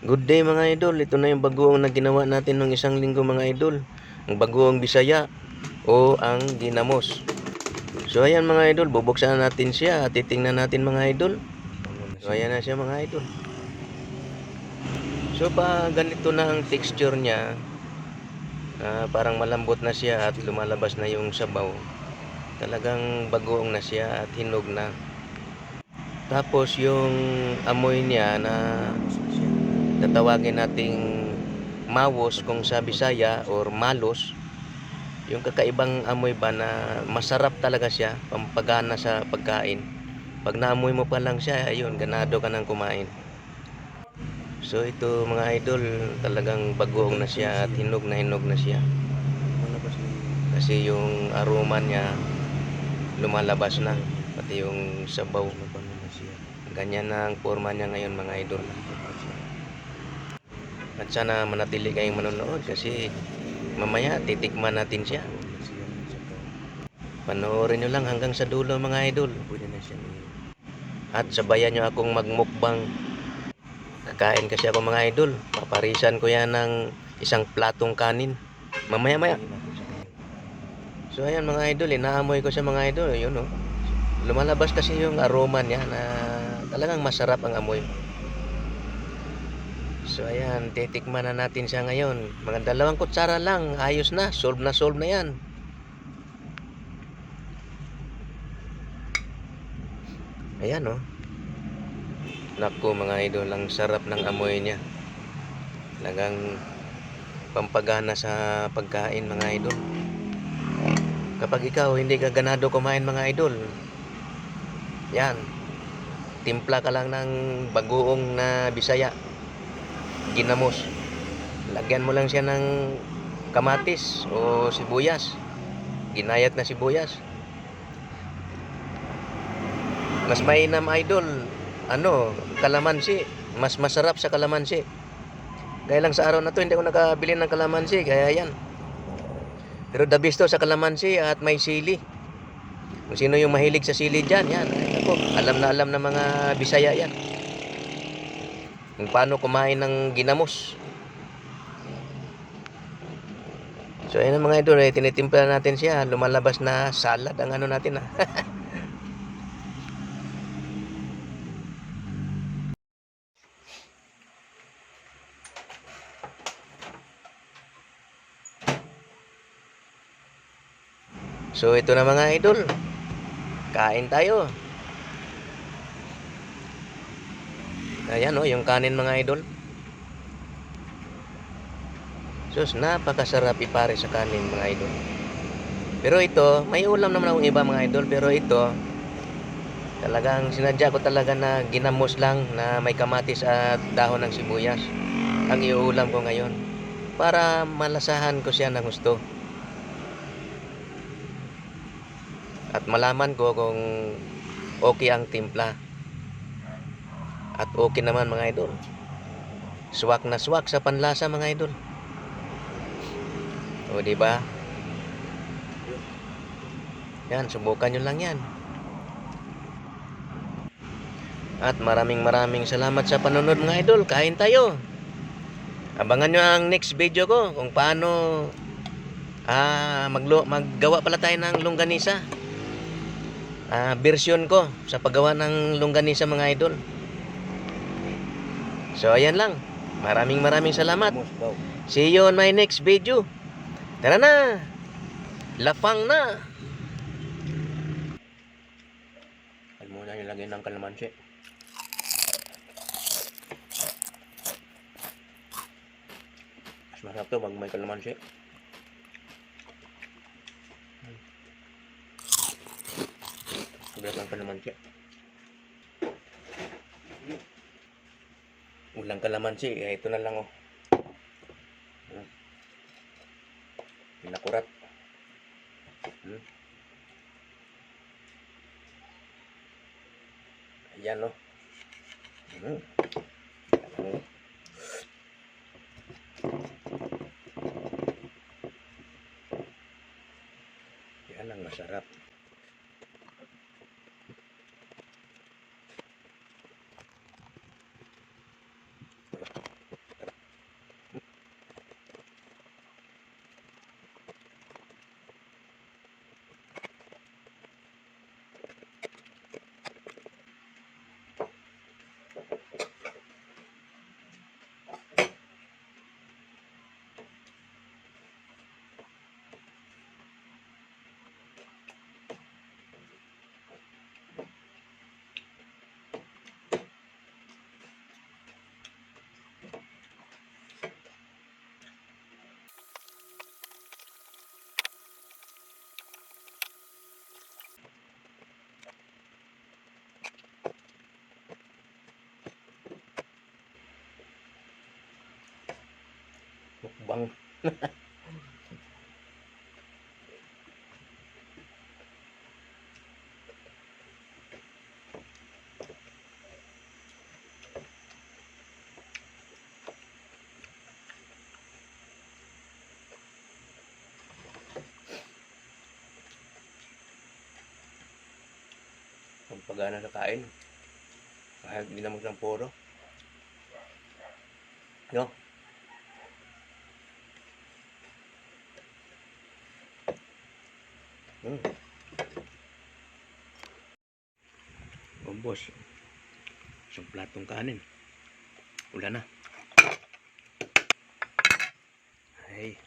Good day mga idol, ito na yung bagoong na ginawa natin nung isang linggo mga idol. Ang bagoong Bisaya o ang ginamos. So ayan mga idol, bubuksan natin siya at titingnan natin mga idol. So ayan na siya mga idol. So pa ganito na ang texture niya, parang malambot na siya at lumalabas na yung sabaw. Talagang bagoong na siya at hinog na. Tapos yung amoy niya na tatawagin nating mawos kung sa Bisaya or malos, yung kakaibang amoy ba na masarap talaga siya, pampagana sa pagkain. Pag naamoy mo pa lang siya, ayun, ganado ka nang kumain. So ito mga idol, talagang bagoong na siya at hinog na siya. Kasi yung aroma niya lumalabas na, pati yung sabaw. Ganyan na ang forma niya ngayon mga idol. At sana manatili kayong manonood kasi mamaya titikman natin siya. Panoorin nyo lang hanggang sa dulo mga idol. At sabayan nyo akong magmukbang. Kakain kasi ako mga idol. Paparisan ko yan ng isang platong kanin. Mamaya-maya. So ayan mga idol, inaamoy ko sa mga idol. Yun oh. Lumalabas kasi yung aroma niya na talagang masarap ang amoy. So ayan, titikman na natin siya ngayon. Mga 2 kutsara lang, ayos na. Solve na yan. Ayan oh. Naku mga idol, ang sarap ng amoy niya. Talagang pampagana sa pagkain mga idol. Kapag ikaw hindi ka ganado kumain mga idol, yan, timpla ka lang ng bagoong na Bisaya, ginamos. Lagyan mo lang siya ng kamatis o sibuyas, ginayat na sibuyas. Mas mainam idol, kalamansi. Mas masarap sa kalamansi. Kaya lang sa araw na to hindi ako nakabili ng kalamansi, kaya yan. Pero the best to sa kalamansi at may sili. Kung sino yung mahilig sa sili dyan, yan. Ay, ako, alam na mga Bisaya yan. Kung paano kumain ng ginamos. So ayun mga idol, tinitimpla natin siya. Lumalabas na salad ang ano natin. So ito na mga idol. Kain tayo. Ayan oh, yung kanin mga idol. Sus, napakasarap ipare sa kanin mga idol. Pero ito, may ulam naman akong iba mga idol. Pero ito, talagang sinadya ko talaga na ginamos lang na may kamatis at dahon ng sibuyas. Ang iuulam ko ngayon. Para malasahan ko siya ng gusto. At malaman ko kung okay ang timpla. At okay naman mga idol. Swak na swak sa panlasa mga idol. O di ba? Yan, subukan nyo lang yan. At maraming salamat sa panonood mga idol. Kain tayo. Abangan nyo ang next video ko kung paano maggawa pala tayo ng longganisa. Version ko sa paggawa ng longganisa mga idol. So ayan lang. Maraming salamat. See you on my next video. Tara na. Lafang na. Alam mo na nilagay ng kalamansi. Mas masarap to pag may kalamansi. Sobrang kalamansi. Ulang kalamansi, ito na lang oh. Pinakurat. Ayan oh. Yan ang masarap. Mukbang. Ang pagana na kain. Kahit hindi naman ng puro. No? Hmm. Oh, boss. Isang platong kanin. Wala na. Ay.